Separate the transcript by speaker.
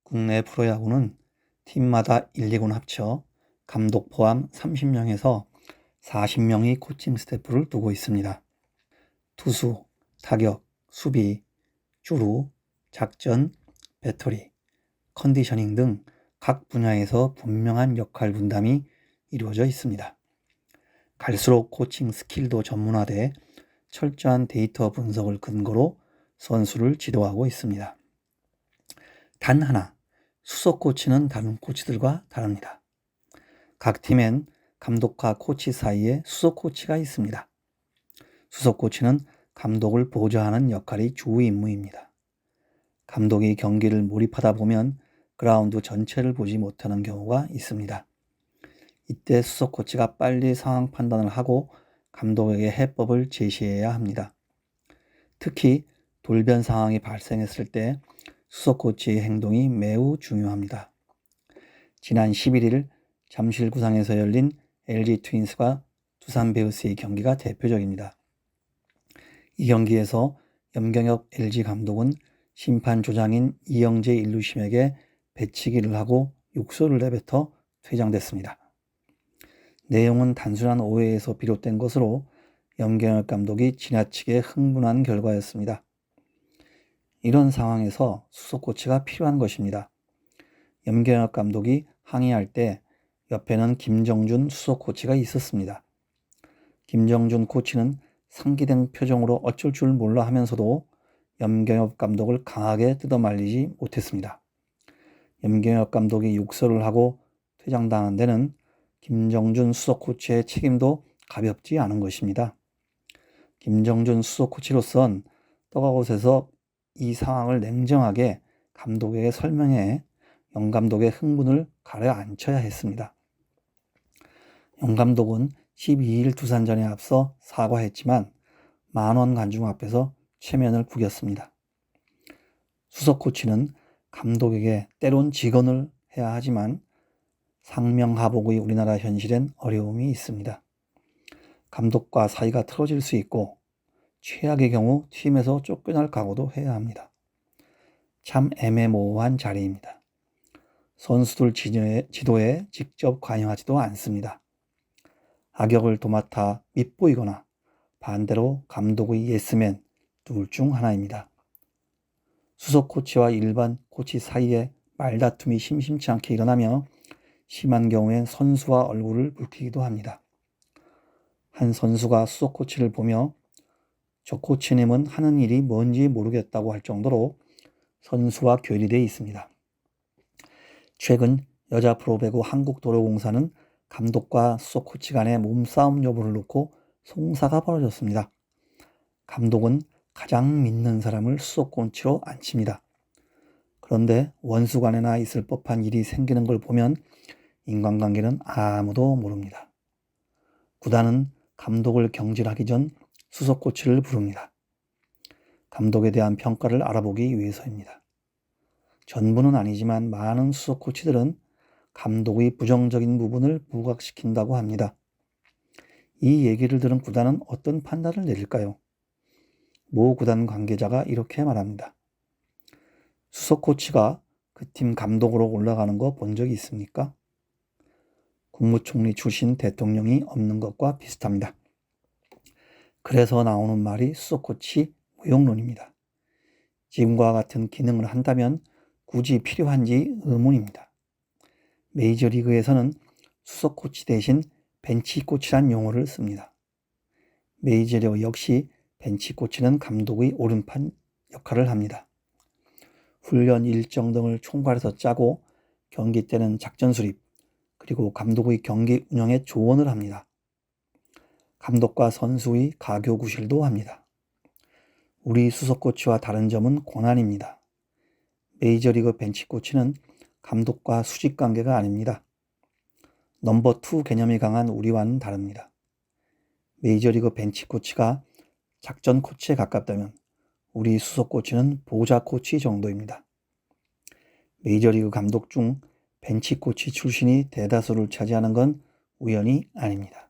Speaker 1: 국내 프로야구는 팀마다 1, 2군 합쳐 감독 포함 30명에서 40명의 코칭 스태프를 두고 있습니다. 투수, 타격, 수비, 주루, 작전, 배터리, 컨디셔닝 등 각 분야에서 분명한 역할 분담이 이루어져 있습니다. 갈수록 코칭 스킬도 전문화돼 철저한 데이터 분석을 근거로 선수를 지도하고 있습니다. 단 하나, 수석 코치는 다른 코치들과 다릅니다. 각 팀엔 감독과 코치 사이에 수석 코치가 있습니다. 수석 코치는 감독을 보좌하는 역할이 주 임무입니다. 감독이 경기를 몰입하다 보면 그라운드 전체를 보지 못하는 경우가 있습니다. 이때 수석 코치가 빨리 상황 판단을 하고 감독에게 해법을 제시해야 합니다. 특히 돌변 상황이 발생했을 때 수석 코치의 행동이 매우 중요합니다. 지난 11일 잠실구장에서 열린 LG 트윈스와 두산 베어스의 경기가 대표적입니다. 이 경기에서 염경엽 LG 감독은 심판 조장인 이영재 1루심에게 배치기를 하고 욕설을 내뱉어 퇴장됐습니다. 내용은 단순한 오해에서 비롯된 것으로 염경엽 감독이 지나치게 흥분한 결과였습니다. 이런 상황에서 수석 코치가 필요한 것입니다. 염경엽 감독이 항의할 때 옆에는 김정준 수석 코치가 있었습니다. 김정준 코치는 상기된 표정으로 어쩔 줄 몰라 하면서도 염경엽 감독을 강하게 뜯어말리지 못했습니다. 염경엽 감독이 욕설을 하고 퇴장당한 데는 김정준 수석 코치의 책임도 가볍지 않은 것입니다. 김정준 수석 코치로선 떡아웃에서 이 상황을 냉정하게 감독에게 설명해 영 감독의 흥분을 가라앉혀야 했습니다. 영 감독은 12일 두산전에 앞서 사과했지만 만원 관중 앞에서 체면을 구겼습니다. 수석 코치는 감독에게 때론 직언을 해야 하지만 상명하복의 우리나라 현실엔 어려움이 있습니다. 감독과 사이가 틀어질 수 있고 최악의 경우 팀에서 쫓겨날 각오도 해야 합니다. 참 애매모호한 자리입니다. 선수들 지도에 직접 관여하지도 않습니다. 악역을 도맡아 밉보이거나 반대로 감독의 예스맨 둘 중 하나입니다. 수석 코치와 일반 코치 사이에 말다툼이 심심치 않게 일어나며 심한 경우엔 선수와 얼굴을 붉히기도 합니다. 한 선수가 수석 코치를 보며 저 코치님은 하는 일이 뭔지 모르겠다고 할 정도로 선수와 교리되어 있습니다. 최근 여자 프로배구 한국도로공사는 감독과 수석 코치 간의 몸싸움 여부를 놓고 송사가 벌어졌습니다. 감독은 가장 믿는 사람을 수석 코치로 앉힙니다. 그런데 원수 간에나 있을 법한 일이 생기는 걸 보면 인간관계는 아무도 모릅니다. 구단은 감독을 경질하기 전 수석 코치를 부릅니다. 감독에 대한 평가를 알아보기 위해서입니다. 전부는 아니지만 많은 수석 코치들은 감독의 부정적인 부분을 부각시킨다고 합니다. 이 얘기를 들은 구단은 어떤 판단을 내릴까요? 모 구단 관계자가 이렇게 말합니다. 수석 코치가 그 팀 감독으로 올라가는 거 본 적이 있습니까? 국무총리 출신 대통령이 없는 것과 비슷합니다. 그래서 나오는 말이 수석 코치 무용론입니다. 지금과 같은 기능을 한다면 굳이 필요한지 의문입니다. 메이저리그에서는 수석 코치 대신 벤치 코치란 용어를 씁니다. 메이저리그 역시 벤치 코치는 감독의 오른팔 역할을 합니다. 훈련 일정 등을 총괄해서 짜고 경기 때는 작전 수립, 그리고 감독의 경기 운영에 조언을 합니다. 감독과 선수의 가교구실도 합니다. 우리 수석 코치와 다른 점은 고난입니다. 메이저리그 벤치 코치는 감독과 수직 관계가 아닙니다. 넘버 2 개념이 강한 우리와는 다릅니다. 메이저리그 벤치 코치가 작전 코치에 가깝다면 우리 수석 코치는 보좌 코치 정도입니다. 메이저리그 감독 중 벤치 코치 출신이 대다수를 차지하는 건 우연이 아닙니다.